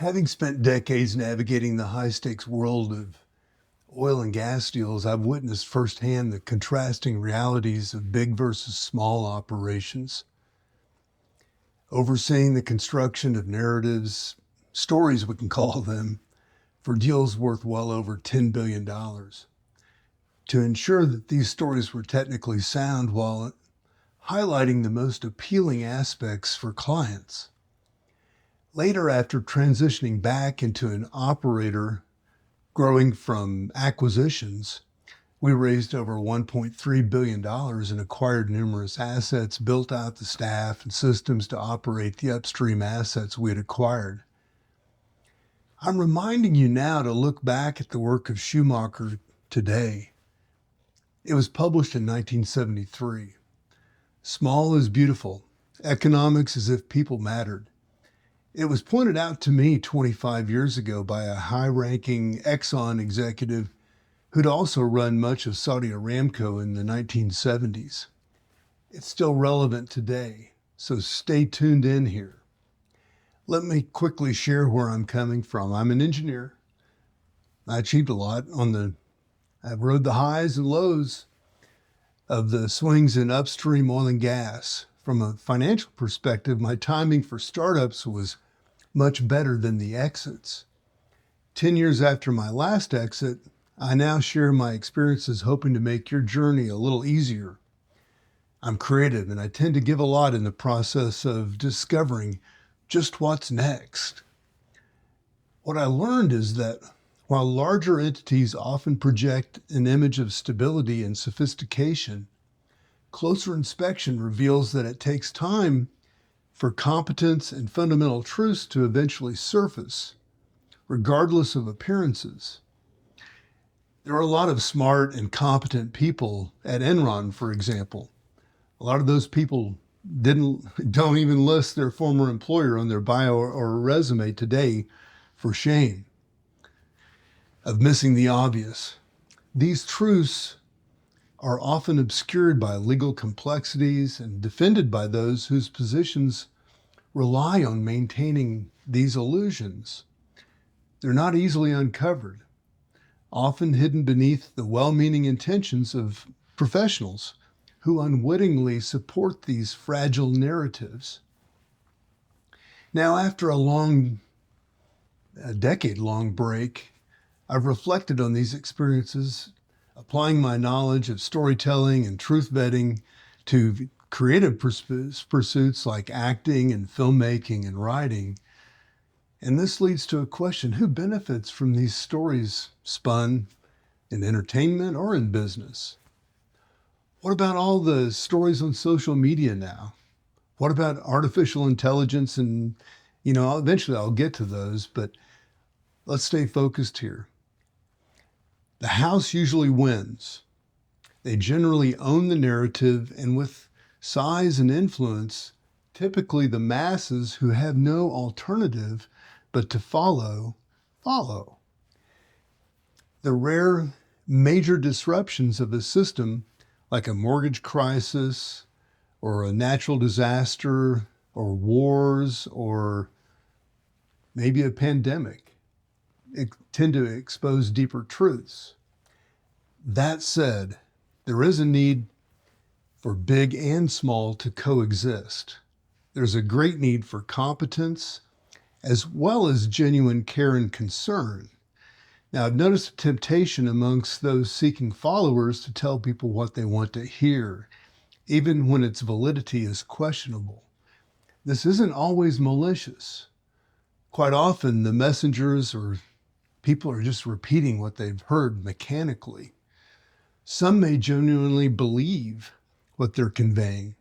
Having spent decades navigating the high stakes world of oil and gas deals, I've witnessed firsthand the contrasting realities of big versus small operations, overseeing the construction of narratives, stories we can call them, for deals worth well over $10 billion. To ensure that these stories were technically sound while highlighting the most appealing aspects for clients. Later, after transitioning back into an operator growing from acquisitions, we raised over $1.3 billion and acquired numerous assets, built out the staff and systems to operate the upstream assets we had acquired. I'm reminding you now to look back at the work of Schumacher today. It was published in 1973. Small is beautiful. Economics as if people mattered. It was pointed out to me 25 years ago by a high-ranking Exxon executive who'd also run much of Saudi Aramco in the 1970s. It's still relevant today, so stay tuned in here. Let me quickly share where I'm coming from. I'm an engineer. I achieved a lot I rode the highs and lows of the swings in upstream oil and gas. From a financial perspective, my timing for startups was much better than the exits. 10 years after my last exit, I now share my experiences hoping to make your journey a little easier. I'm creative and I tend to give a lot in the process of discovering just what's next. What I learned is that while larger entities often project an image of stability and sophistication, closer inspection reveals that it takes time for competence and fundamental truths to eventually surface, regardless of appearances. There are a lot of smart and competent people at Enron, for example. A lot of those people don't even list their former employer on their bio or resume today for shame of missing the obvious. These truths are often obscured by legal complexities and defended by those whose positions rely on maintaining these illusions. They're not easily uncovered, often hidden beneath the well-meaning intentions of professionals who unwittingly support these fragile narratives. Now, after a decade-long break, I've reflected on these experiences, applying my knowledge of storytelling and truth vetting to creative pursuits like acting and filmmaking and writing. And this leads to a question: who benefits from these stories spun in entertainment or in business? What about all the stories on social media now? What about artificial intelligence? And, eventually I'll get to those, but let's stay focused here. The house usually wins. They generally own the narrative, and with size and influence, typically the masses who have no alternative but to follow. The rare major disruptions of a system, like a mortgage crisis or a natural disaster or wars or maybe a pandemic, tend to expose deeper truths. That said, there is a need for big and small to coexist. There's a great need for competence as well as genuine care and concern. Now, I've noticed a temptation amongst those seeking followers to tell people what they want to hear, even when its validity is questionable. This isn't always malicious. Quite often, the messengers or people are just repeating what they've heard mechanically. Some may genuinely believe what they're conveying.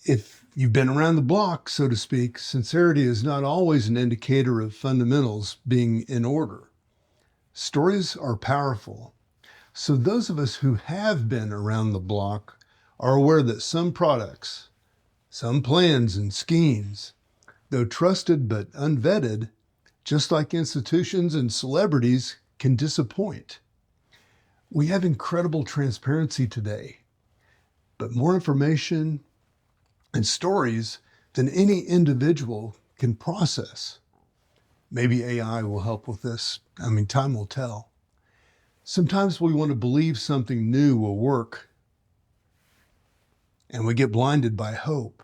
If you've been around the block, so to speak, sincerity is not always an indicator of fundamentals being in order. Stories are powerful. So those of us who have been around the block are aware that some products, some plans and schemes, though trusted but unvetted, just like institutions and celebrities, can disappoint. We have incredible transparency today, but more information and stories than any individual can process. Maybe AI will help with this. I mean, time will tell. Sometimes we want to believe something new will work, and we get blinded by hope.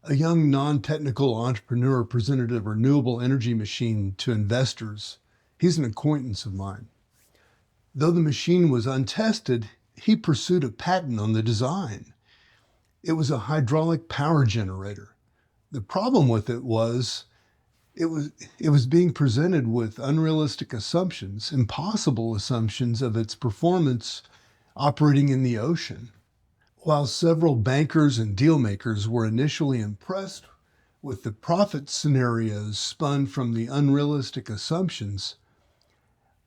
A young non-technical entrepreneur presented a renewable energy machine to investors. He's an acquaintance of mine. Though the machine was untested, he pursued a patent on the design. It was a hydraulic power generator. The problem with it was it was being presented with unrealistic assumptions, impossible assumptions of its performance operating in the ocean. While several bankers and deal makers were initially impressed with the profit scenarios spun from the unrealistic assumptions,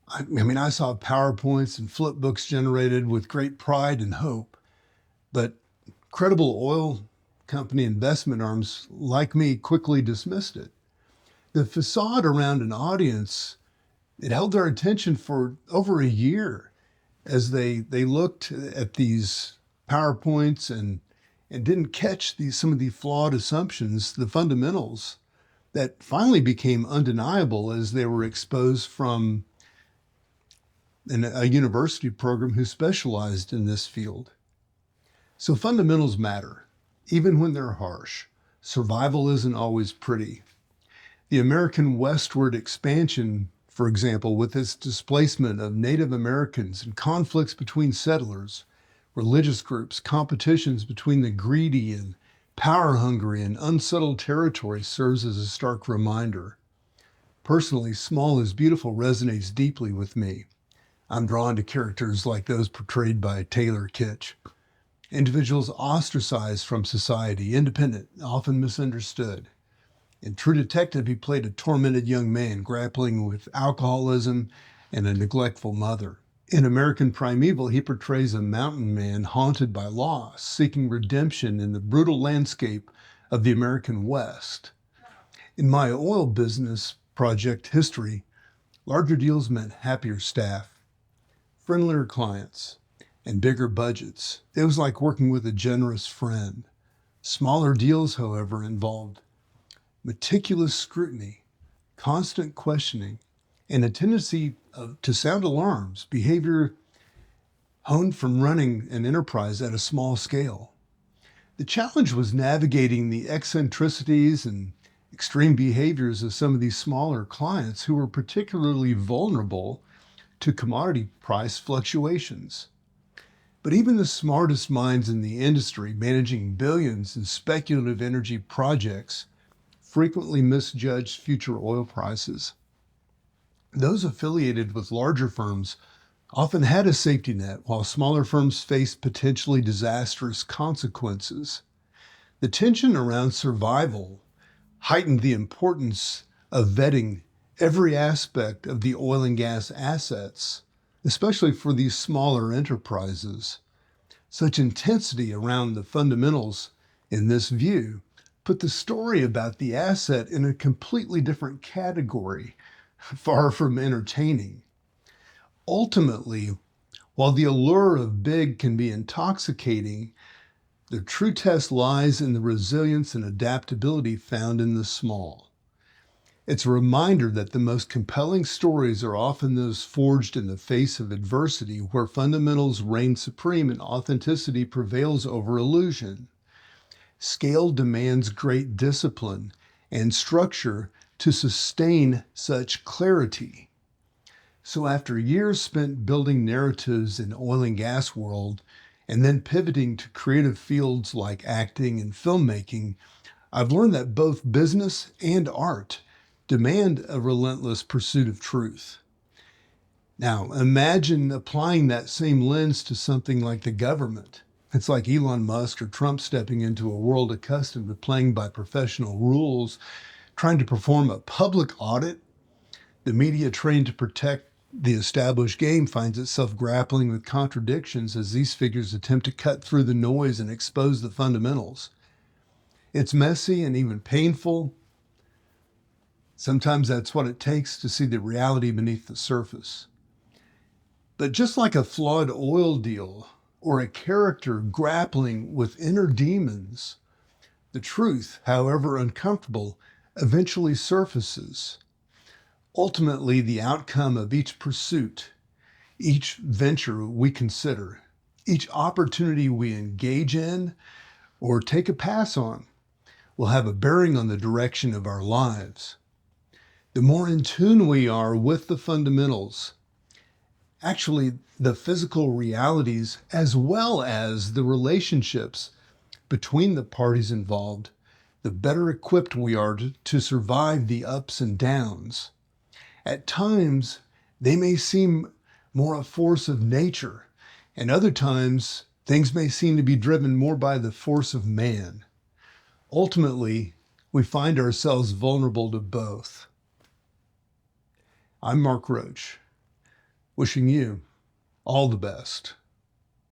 I saw PowerPoints and flip books generated with great pride and hope, but credible oil company investment arms like me quickly dismissed it. The facade around an audience, it held their attention for over a year as they looked at these PowerPoints and didn't catch some of the flawed assumptions, the fundamentals that finally became undeniable as they were exposed from a university program who specialized in this field. So fundamentals matter, even when they're harsh. Survival isn't always pretty. The American westward expansion, for example, with its displacement of Native Americans and conflicts between settlers, religious groups, competitions between the greedy and power-hungry and unsettled territory serves as a stark reminder. Personally, Small is Beautiful resonates deeply with me. I'm drawn to characters like those portrayed by Taylor Kitsch. Individuals ostracized from society, independent, often misunderstood. In True Detective, he played a tormented young man grappling with alcoholism and a neglectful mother. In American Primeval, he portrays a mountain man haunted by loss, seeking redemption in the brutal landscape of the American West. In my oil business project history, larger deals meant happier staff, friendlier clients, and bigger budgets. It was like working with a generous friend. Smaller deals, however, involved meticulous scrutiny, constant questioning, and a tendency to sound alarms, behavior honed from running an enterprise at a small scale. The challenge was navigating the eccentricities and extreme behaviors of some of these smaller clients who were particularly vulnerable to commodity price fluctuations. But even the smartest minds in the industry managing billions in speculative energy projects frequently misjudged future oil prices. Those affiliated with larger firms often had a safety net, while smaller firms faced potentially disastrous consequences. The tension around survival heightened the importance of vetting every aspect of the oil and gas assets, especially for these smaller enterprises. Such intensity around the fundamentals in this view put the story about the asset in a completely different category, far from entertaining. Ultimately, while the allure of big can be intoxicating, the true test lies in the resilience and adaptability found in the small. It's a reminder that the most compelling stories are often those forged in the face of adversity, where fundamentals reign supreme and authenticity prevails over illusion. Scale demands great discipline and structure to sustain such clarity. So after years spent building narratives in oil and gas world, and then pivoting to creative fields like acting and filmmaking, I've learned that both business and art demand a relentless pursuit of truth. Now, imagine applying that same lens to something like the government. It's like Elon Musk or Trump stepping into a world accustomed to playing by professional rules, trying to perform a public audit. The media trained to protect the established game finds itself grappling with contradictions as these figures attempt to cut through the noise and expose the fundamentals. It's messy and even painful. Sometimes that's what it takes to see the reality beneath the surface. But just like a flawed oil deal or a character grappling with inner demons, the truth, however uncomfortable, eventually surfaces. Ultimately, the outcome of each pursuit, each venture we consider, each opportunity we engage in or take a pass on will have a bearing on the direction of our lives. The more in tune we are with the fundamentals, actually the physical realities as well as the relationships between the parties involved, the better equipped we are to survive the ups and downs. At times, they may seem more a force of nature, and other times, things may seem to be driven more by the force of man. Ultimately, we find ourselves vulnerable to both. I'm Mark Roach, wishing you all the best.